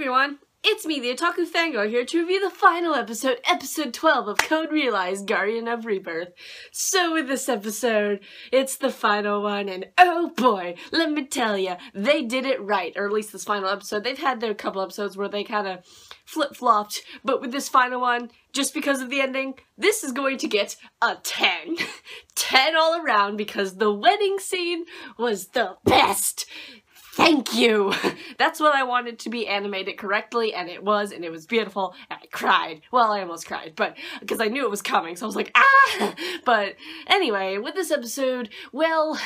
everyone, it's me, the Otaku Fangirl, here to review the final episode, episode 12 of Code Realize, Guardian of Rebirth. So with this episode, it's the final one, and oh boy, let me tell ya, they did it right, or at least this final episode. They've had their couple episodes where they kind of flip-flopped, but with this final one, just because of the ending, this is going to get a 10. 10 all around, because the wedding scene was the best. Thank you! That's what I wanted to be animated correctly, and it was beautiful, and I cried. Well, I almost cried, but, because I knew it was coming, so I was like, ah! But, anyway, with this episode, well,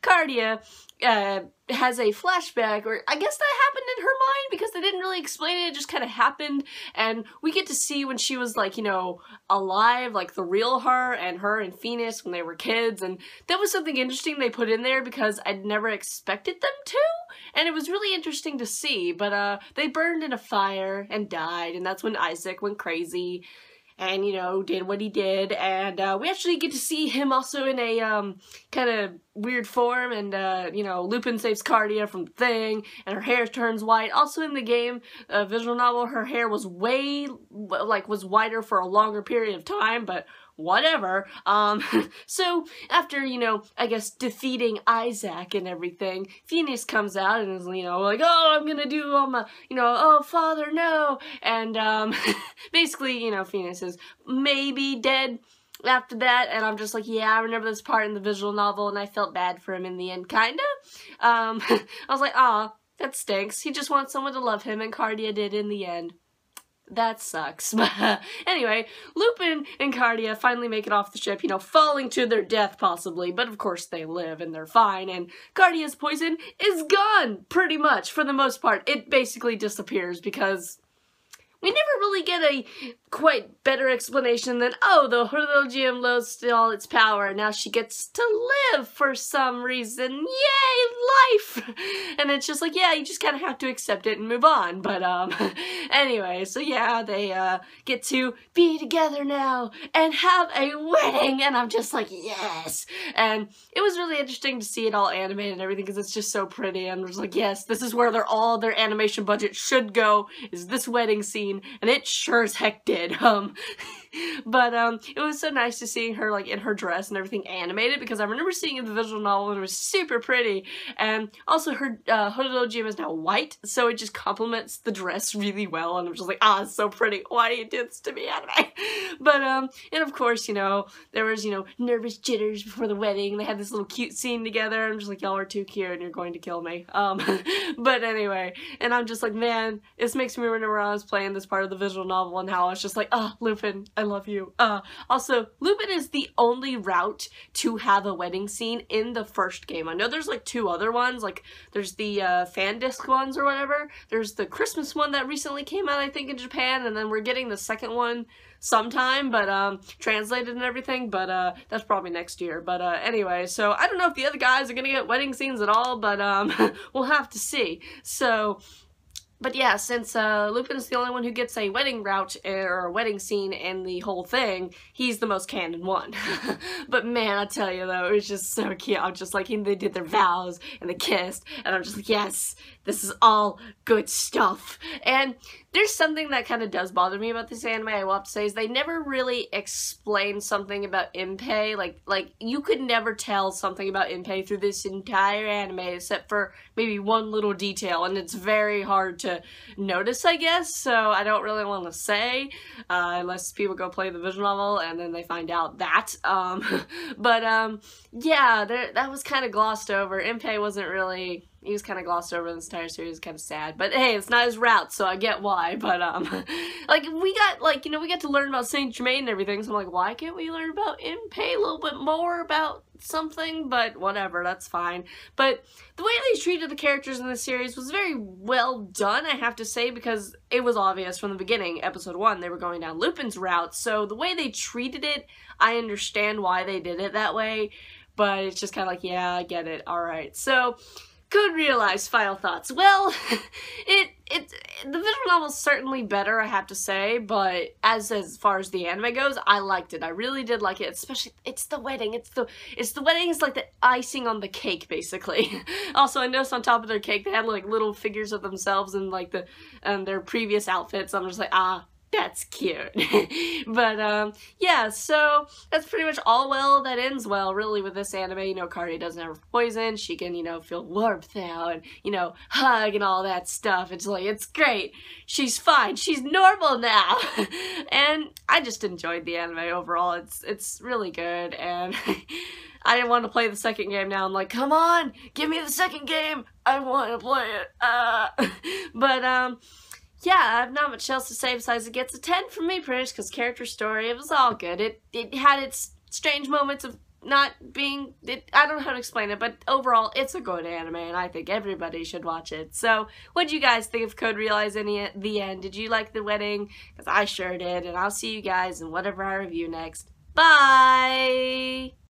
Cardia, has a flashback, or I guess that happened in her mind, because they didn't really explain it, it just kind of happened, and we get to see when she was, like, you know, alive, like, the real her and Phoenix when they were kids, and that was something interesting they put in there, because I'd never expected them to, and it was really interesting to see, but, they burned in a fire and died, and that's when Isaac went crazy, and, you know, did what he did, and, we actually get to see him also in a, kind of weird form, and, you know, Lupin saves Cardia from the thing, and her hair turns white. Also in the game, visual novel, her hair was was whiter for a longer period of time, but whatever. So, after, you know, I guess defeating Isaac and everything, Phoenix comes out and is, you know, like, oh, I'm gonna do all my, you know, oh, father, no, and, basically, you know, Phoenix is maybe dead after that, and I'm just like, yeah, I remember this part in the visual novel, and I felt bad for him in the end, kinda. I was like, aw, that stinks. He just wants someone to love him, and Cardia did in the end. That sucks. Anyway, Lupin and Cardia finally make it off the ship, you know, falling to their death possibly, but of course they live and they're fine, and Cardia's poison is gone, pretty much, for the most part. It basically disappears because we never really get a quite better explanation than, oh, the Horologium lost all its power, and now she gets to live for some reason. Yay, life! And it's just like, yeah, you just kind of have to accept it and move on. But, anyway, so yeah, they, get to be together now and have a wedding, and I'm just like, yes! And it was really interesting to see it all animated and everything, because it's just so pretty, and I'm just like, yes, this is where their animation budget should go, is this wedding scene, and it sure as heck did. But it was so nice to see her, like, in her dress and everything animated, because I remember seeing it in the visual novel and it was super pretty, and also her Horologium is now white, so it just complements the dress really well, and I'm just like, ah, it's so pretty, why do you do this to me, anime? But, and of course, you know, there was, you know, nervous jitters before the wedding, they had this little cute scene together, I'm just like, y'all are too cute and you're going to kill me. But anyway, and I'm just like, man, this makes me remember when I was playing this part of the visual novel and how I was just like, oh, Lupin, I love you. Also, Lupin is the only route to have a wedding scene in the first game. I know there's like 2 other ones, like there's the fan disc ones or whatever. There's the Christmas one that recently came out, I think, in Japan, and then we're getting the second one sometime, but translated and everything, but that's probably next year. But anyway, so I don't know if the other guys are gonna get wedding scenes at all, but we'll have to see. So, but yeah, since Lupin's the only one who gets a wedding route or a wedding scene in the whole thing, he's the most canon one. But man, I tell you though, it was just so cute. I'm just like, they did their vows and they kissed, and I'm just like, yes, this is all good stuff. And there's something that kind of does bother me about this anime, I will have to say, is they never really explain something about Impei. Like, you could never tell something about Impei through this entire anime, except for maybe one little detail, and it's very hard to notice, I guess, so I don't really want to say, unless people go play the visual novel, and then they find out that. Yeah, that was kind of glossed over. Impei wasn't really... He was kind of glossed over in this entire series, kind of sad. But hey, it's not his route, so I get why. But, like, we got, like, you know, we got to learn about Saint Germain and everything, so I'm like, why can't we learn about Impei a little bit more about something? But whatever, that's fine. But the way they treated the characters in this series was very well done, I have to say, because it was obvious from the beginning, episode 1, they were going down Lupin's route, so the way they treated it, I understand why they did it that way, but it's just kind of like, yeah, I get it, alright. So, Code Realize, final thoughts. Well, the visual novel is certainly better, I have to say, but as far as the anime goes, I liked it. I really did like it, especially, it's the wedding. It's the wedding is like the icing on the cake, basically. Also, I noticed on top of their cake, they had like little figures of themselves in like their previous outfits. I'm just like, ah, that's cute. But, yeah, so that's pretty much all well that ends well, really, with this anime. You know, Karia doesn't have poison, she can, you know, feel warmth now, and, you know, hug and all that stuff. It's like, it's great. She's fine. She's normal now. And I just enjoyed the anime overall. It's really good, and I didn't want to play the second game now. I'm like, come on, give me the second game. I want to play it. But, yeah, I have not much else to say besides it gets a 10 from me, pretty much, because character story, it was all good. It had its strange moments of not being, I don't know how to explain it, but overall, it's a good anime, and I think everybody should watch it. So, what do you guys think of Code Realize in the end? Did you like the wedding? Because I sure did, and I'll see you guys in whatever I review next. Bye!